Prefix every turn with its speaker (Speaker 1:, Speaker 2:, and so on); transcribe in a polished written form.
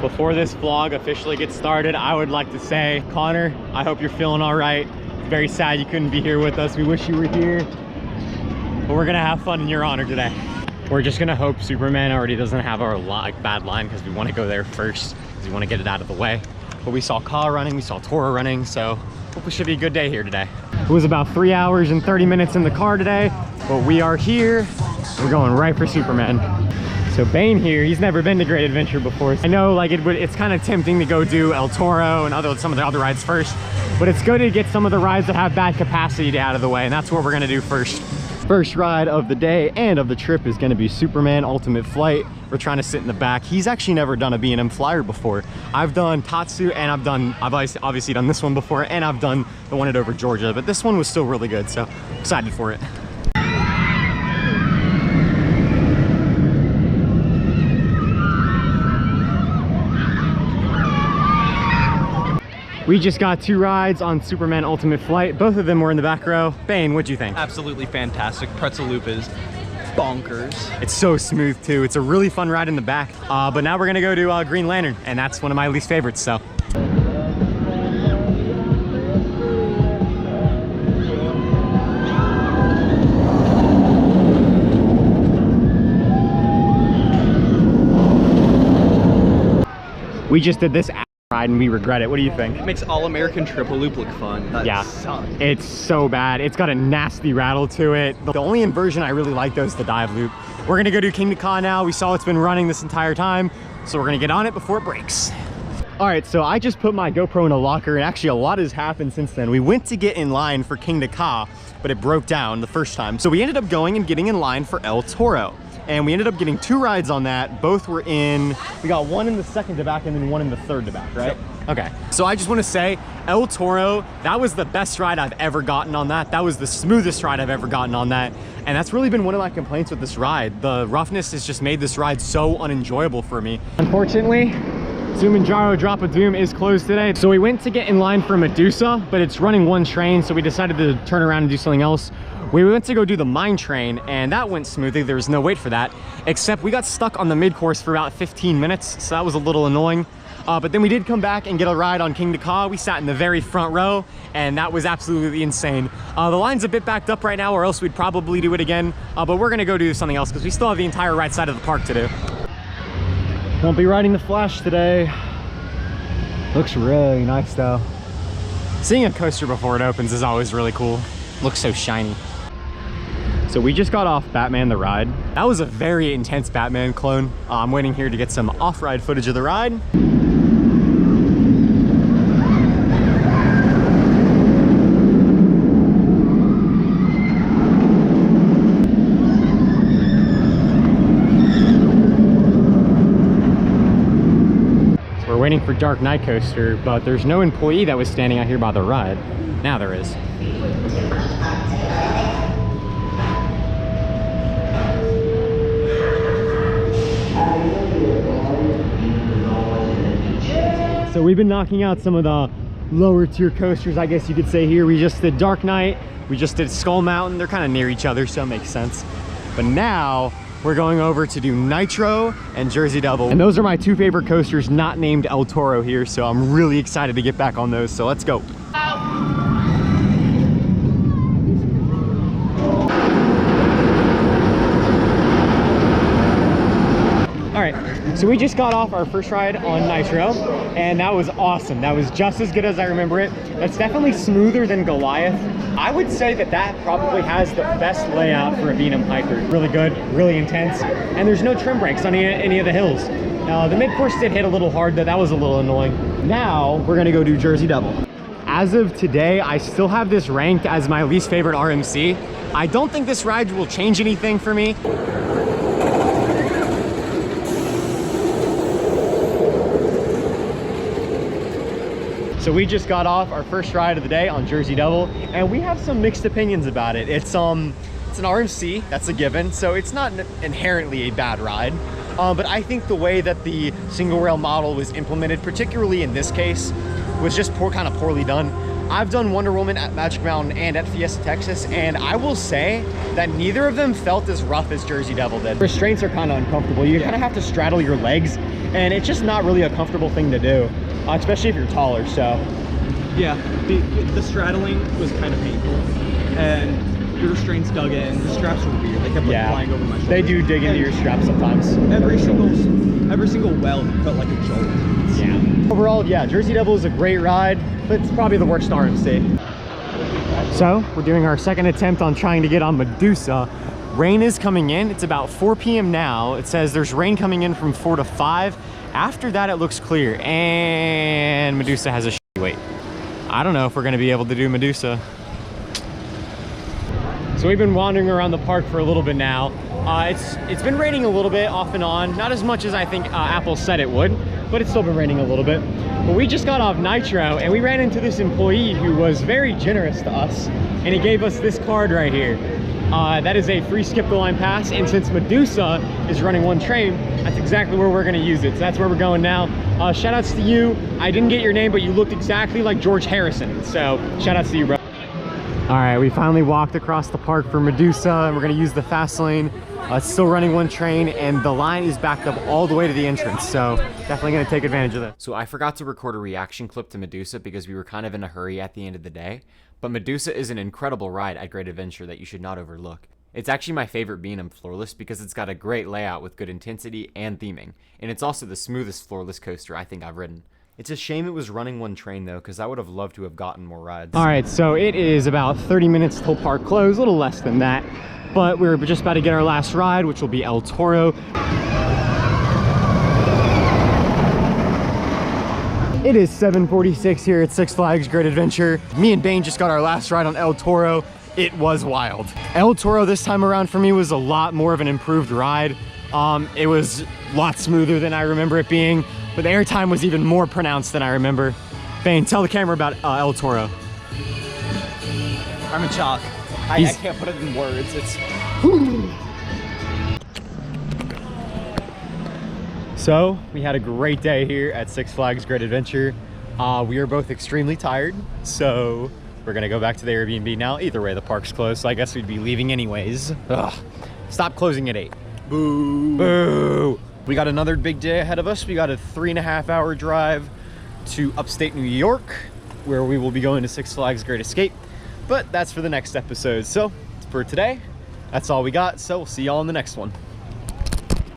Speaker 1: Before this vlog officially gets started, I would like to say, Connor, I hope you're feeling all right. Very sad you couldn't be here with us. We wish you were here, but we're gonna have fun in your honor today. We're just gonna hope Superman already doesn't have our bad line, because we want to go there first, because we want to get it out of the way. But we saw Ka running, we saw Tora running, so hope it should be a good day here today. It was about 3 hours and 30 minutes in the car today, but we are here. We're going right for Superman. So Bain here, he's never been to Great Adventure before. I know like it's kind of tempting to go do El Toro and some of the other rides first, but it's good to get some of the rides that have bad capacity out of the way, and that's what we're gonna do first. First ride of the day and of the trip is gonna be Superman Ultimate Flight. We're trying to sit in the back. He's actually never done a B&M Flyer before. I've done Tatsu, and I've obviously done this one before, and I've done the one at Over Georgia, but this one was still really good, so excited for it. We just got 2 rides on Superman Ultimate Flight. Both of them were in the back row. Bain, what'd you think?
Speaker 2: Absolutely fantastic. Pretzel loop is bonkers. It's
Speaker 1: so smooth too. It's a really fun ride in the back. But now we're gonna go to Green Lantern, and that's one of my least favorites, so. We just did this ride and we regret it. What do you think?
Speaker 2: It makes all-American triple loop look fun. That
Speaker 1: yeah,
Speaker 2: sucks.
Speaker 1: It's so bad. It's got a nasty rattle to it. The only inversion I really like though is the dive loop. We're gonna go do King to Ka now. We saw it's been running this entire time, so we're gonna get on it before it breaks. All right, so I just put my GoPro in a locker, and actually a lot has happened since then. We went to get in line for King to Ka, but it broke down the first time. So we ended up going and getting in line for El Toro. And we ended up getting 2 rides on that. Both were in, we got one in the second to back and then one in the third to back, right? Yep. Okay, so I just wanna say, El Toro, that was the best ride I've ever gotten on that. That was the smoothest ride I've ever gotten on that. And that's really been one of my complaints with this ride. The roughness has just made this ride so unenjoyable for me. Unfortunately, Zumanjaro Drop of Doom is closed today. So we went to get in line for Medusa, but it's running one train, so we decided to turn around and do something else. We went to go do the mine train, and that went smoothly. There was no wait for that, except we got stuck on the mid-course for about 15 minutes, so that was a little annoying. But then we did come back and get a ride on King to Ka. We sat in the very front row, and that was absolutely insane. The line's a bit backed up right now, or else we'd probably do it again, but we're gonna go do something else because we still have the entire right side of the park to do. Won't be riding the Flash today. Looks really nice though. Seeing a coaster before it opens is always really cool. Looks so shiny. So we just got off Batman the Ride. That was a very intense Batman clone. I'm waiting here to get some off-ride footage of the ride. We're waiting for Dark Knight Coaster, but there's no employee that was standing out here by the ride. Now there is. So we've been knocking out some of the lower tier coasters, I guess you could say here. We just did Dark Knight, we just did Skull Mountain. They're kind of near each other, so it makes sense. But now we're going over to do Nitro and Jersey Double. And those are my 2 favorite coasters not named El Toro here, so I'm really excited to get back on those, so let's go. All right, so we just got off our first ride on Nitro, and that was awesome. That was just as good as I remember it. That's definitely smoother than Goliath. I would say that that probably has the best layout for a B&M hiker. Really good, really intense, and there's no trim brakes on any of the hills. The mid-course did hit a little hard, though. That was a little annoying. Now, we're gonna go do Jersey Double. As of today, I still have this ranked as my least favorite RMC. I don't think this ride will change anything for me. So we just got off our first ride of the day on Jersey Double, and we have some mixed opinions about it. It's an RMC, that's a given, so it's not inherently a bad ride. But I think the way that the single rail model was implemented, particularly in this case, was just kind of poorly done. I've done Wonder Woman at Magic Mountain and at Fiesta, Texas, and I will say that neither of them felt as rough as Jersey Devil did. Restraints are kind of uncomfortable. You kind of have to straddle your legs, and it's just not really a comfortable thing to do, especially if you're taller, so.
Speaker 2: Yeah, the straddling was kind of painful, and the restraints dug in. The straps were weird. They kept like flying over my shoulders.
Speaker 1: They do dig into your straps sometimes.
Speaker 2: Every single weld felt like a jolt.
Speaker 1: Yeah. Overall, yeah, Jersey Devil is a great ride, but it's probably the worst RMC. So we're doing our second attempt on trying to get on Medusa. Rain is coming in. It's about 4 p.m. now. It says there's rain coming in from 4 to 5. After that, it looks clear, and Medusa has a shitty wait. I don't know if we're gonna be able to do Medusa. So we've been wandering around the park for a little bit now. It's been raining a little bit off and on, not as much as I think Apple said it would, but it's still been raining a little bit. But we just got off Nitro and we ran into this employee who was very generous to us, and he gave us this card right here. That is a free skip the line pass, and since Medusa is running one train, that's exactly where we're gonna use it. So that's where we're going now. Shout outs to you. I didn't get your name, but you looked exactly like George Harrison. So shout outs to you, bro. All right, we finally walked across the park for Medusa, and we're gonna use the fast lane. It's still running one train, and the line is backed up all the way to the entrance, so definitely gonna take advantage of that. So I forgot to record a reaction clip to Medusa because we were kind of in a hurry at the end of the day, but Medusa is an incredible ride at Great Adventure that you should not overlook. It's actually my favorite B&M floorless because it's got a great layout with good intensity and theming, and it's also the smoothest floorless coaster I think I've ridden. It's a shame it was running one train though, because I would have loved to have gotten more rides. All right, so it is about 30 minutes till park close, a little less than that, but we're just about to get our last ride, which will be El Toro. It is 7:46 here at Six Flags Great Adventure. Me and Bain just got our last ride on El Toro. It was wild. El Toro this time around for me was a lot more of an improved ride. It was a lot smoother than I remember it being, but the airtime was even more pronounced than I remember. Bain, tell the camera about El Toro.
Speaker 2: I'm in shock. I can't put it in words. It's.
Speaker 1: So we had a great day here at Six Flags Great Adventure. We are both extremely tired, so we're gonna go back to the Airbnb now. Either way, the park's closed, so I guess we'd be leaving anyways. Ugh. Stop closing at 8.
Speaker 2: Boo.
Speaker 1: Boo. We got another big day ahead of us. We got a 3.5-hour drive to upstate New York, where we will be going to Six Flags Great Escape. But that's for the next episode. So for today, that's all we got. So we'll see y'all in the next one.